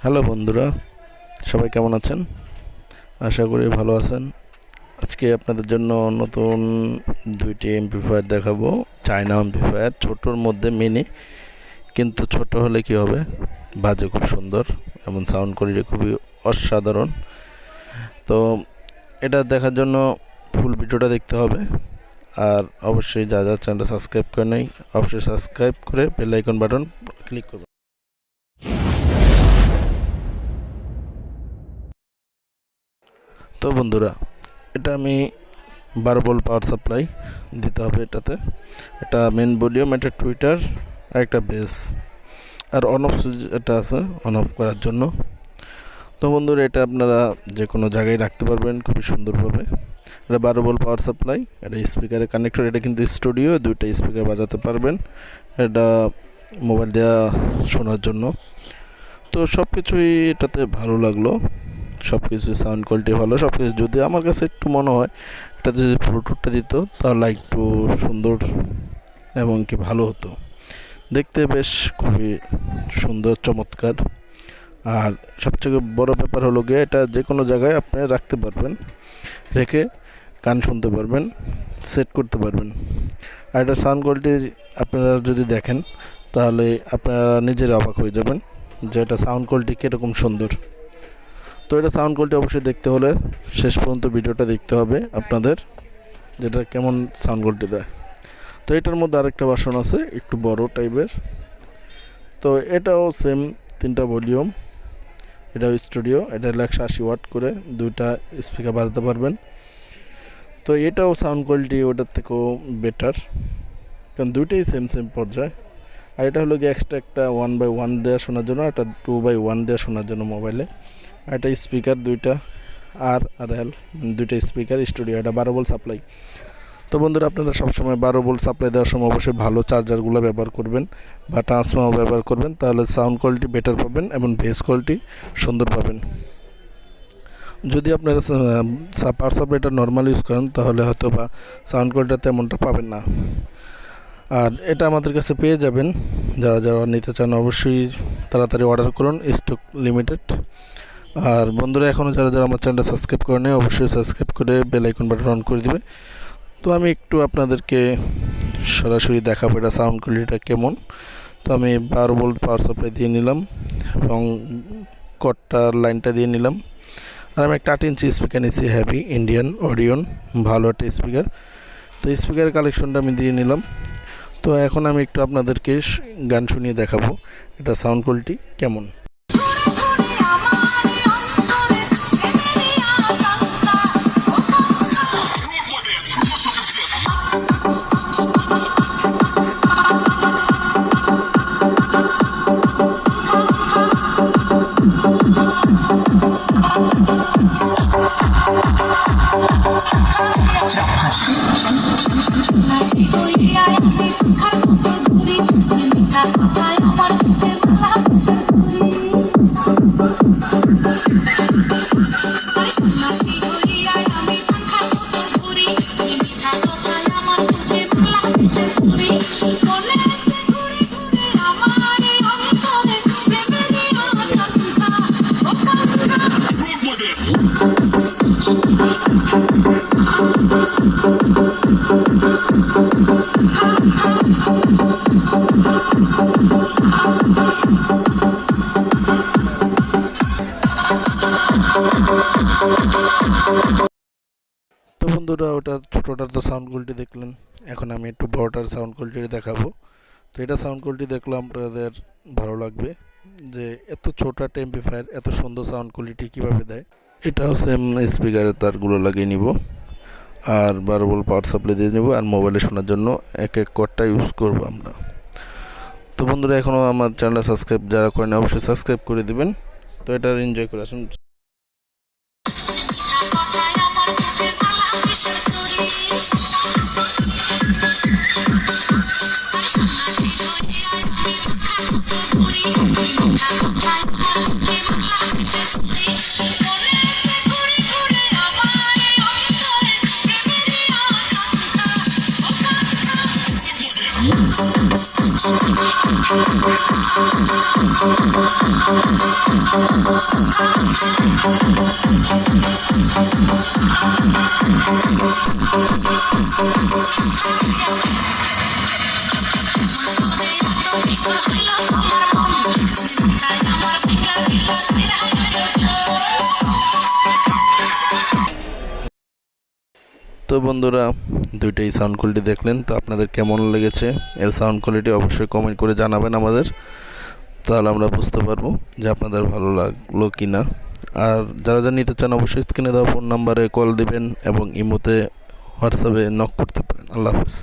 Hello বন্ধুরা, সবাই কেমন আছেন? আশা করি ভালো আছেন। আজকে আপনাদের জন্য নতুন দুইটি এমপ্লিফায়ার দেখাবো। চায়না এমপ্লিফায়ার, ছোটোর মধ্যে মিনি, কিন্তু ছোট হলে কি হবে, বাজে খুব সুন্দর, এমন সাউন্ড কোয়ালিটি খুবই অসাধারণ। তো এটা দেখার জন্য ফুল ভিডিওটা দেখতে হবে। আর অবশ্যই যা চ্যানেলটা সাবস্ক্রাইব করে নেই, অবশ্যই সাবস্ক্রাইব করে বেল আইকন বাটন ক্লিক করবেন। তো বন্ধুরা, এটা আমি 12 ভোল্ট পাওয়ার সাপ্লাই দিতে হবে এটাতে। এটা মেন ভলিউম, এটা টুইটার আর একটা বেস, আর অন অফ এটা আছে অন অফ করার জন্য। তো বন্ধুরা, এটা আপনারা যে কোনো জায়গায় রাখতে পারবেন খুবই সুন্দরভাবে। এটা 12 ভোল্ট পাওয়ার সাপ্লাই, এটা স্পিকারের কানেক্টর। এটা কিন্তু স্টুডিও, দুইটা স্পিকার বাজাতে পারবেন। এটা মোবাইল দেওয়া শোনার জন্য। তো সব কিছুই এটাতে ভালো লাগলো, সব কিছু সাউন্ড কোয়ালিটি ভালো, সব কিছু। যদি আমার কাছে একটু মনে হয় এটাতে যদি ব্লুটুথটা দিত তাহলে একটু সুন্দর এবং কি ভালো হতো, দেখতে বেশ খুবই সুন্দর, চমৎকার। আর সবচেয়ে বড় ব্যাপার হলো গিয়ে, এটা যে কোনো জায়গায় আপনি রাখতে পারবেন, রেখে গান শুনতে পারবেন, সেট করতে পারবেন। আর এটার সাউন্ড কোয়ালিটি আপনারা যদি দেখেন তাহলে আপনারা নিজেরা অবাক হয়ে যাবেন যে এটা সাউন্ড কোয়ালিটি কীরকম সুন্দর। তো এটা সাউন্ড কোয়ালিটি অবশ্যই দেখতে হলে শেষ পর্যন্ত ভিডিওটা দেখতে হবে আপনাদের, যেটা কেমন সাউন্ড কোয়ালিটি দেয়। তো এটার মধ্যে আরেকটা ভার্সন আছে একটু বড় টাইপের। তো এটাও সেম, 3টা ভলিউম। এটাও স্টুডিও, এটা 180 ওয়াট করে দুইটা স্পিকার বাজাতে পারবেন। তো এটাও সাউন্ড কোয়ালিটি ওটার থেকেও বেটার, কারণ দুইটাই সেম পর্যায়ে। আর এটা হলো গিয়ে এক্সট্রা একটা 1/1 দেওয়া শোনার জন্য, একটা 2/1 দেওয়া শোনার জন্য মোবাইলে। আর এটা স্পিকার দুইটা, আর এল, দুইটা স্পিকার স্টুডিও। এটা 12 ভোল্ট সাপ্লাই। তো বন্ধুরা, আপনারা সবসময় 12 ভোল্ট সাপ্লাই দেওয়ার সময় অবশ্যই ভালো চার্জারগুলো ব্যবহার করবেন বা ট্রান্সফর্মার ব্যবহার করবেন, তাহলে সাউন্ড কোয়ালিটি বেটার পাবেন এবং বেস কোয়ালিটি সুন্দর পাবেন। যদি আপনারা পাওয়ার সাপ্লাইটা নর্মাল ইউজ করেন তাহলে হয়তো বা সাউন্ড কোয়ালিটি তেমনটা পাবেন না। আর এটা আমাদের কাছে পেয়ে যাবেন, যারা নিতে চান অবশ্যই তাড়াতাড়ি অর্ডার করুন, স্টক লিমিটেড। আর বন্ধুরা, এখনও যারা আমার চ্যানেলটা সাবস্ক্রাইব করে নেয় অবশ্যই সাবস্ক্রাইব করে বেল আইকন বাটন অন করে দিবে। তো আমি একটু আপনাদেরকে সরাসরি দেখাবো এটা সাউন্ড কোয়ালিটিটা কেমন। তো আমি 12 ভোল্ট পাওয়ার সাপ্লাই দিয়ে নিলাম এবং কটটার লাইনটা দিয়ে নিলাম। আর আমি একটা 8 ইঞ্চি স্পিকার নিচ্ছি, হ্যাভি ইন্ডিয়ান অডিয়ন, ভালো একটা স্পিকার। তো স্পিকারের কালেকশনটা আমি দিয়ে নিলাম। তো এখন আমি একটু আপনাদেরকে গান শুনিয়ে দেখাবো এটা সাউন্ড কোয়ালিটি কেমন। তো বন্ধুরা, ওটা ছোটোটার তো সাউন্ড কোয়ালিটি দেখলেন, এখন আমি একটু বড়টার সাউন্ড কোয়ালিটি দেখাবো। তো এটা সাউন্ড কোয়ালিটি দেখলে আপনাদের ভালো লাগবে যে এত ছোট একটা এমপ্লিফায়ার এত সুন্দর সাউন্ড কোয়ালিটি কীভাবে দেয়। এটাও সেম স্পিকারের তারগুলো লাগিয়ে নিব, আর 12 ভোল্ট পাওয়ার সাপ্লাই দিয়ে নেব, আর মোবাইলে শোনার জন্য এক কর্ডটা ইউজ করব আমরা। তো বন্ধুরা, এখনও আমার চ্যানেলটা সাবস্ক্রাইব যারা করেন অবশ্যই সাবস্ক্রাইব করে দিবেন। তো এটা এনজয় করে আসুন। তো বন্ধুরা, দুইটাই সাউন্ড কোয়ালিটি দেখলেন, তো আপনাদের কেমন লেগেছে এর সাউন্ড কোয়ালিটি অবশ্যই কমেন্ট করে জানাবেন আমাদের, তাহলে আমরা বুঝতে পারবো যে আপনাদের ভালো লাগলো কি না। আর যারা যারা নিতে চান অবশ্যই স্ক্রিনে দেওয়া ফোন নাম্বারে কল দিবেন এবং ইমোতে হোয়াটসঅ্যাপে নক করতে পারেন। আল্লাহ হাফিজ।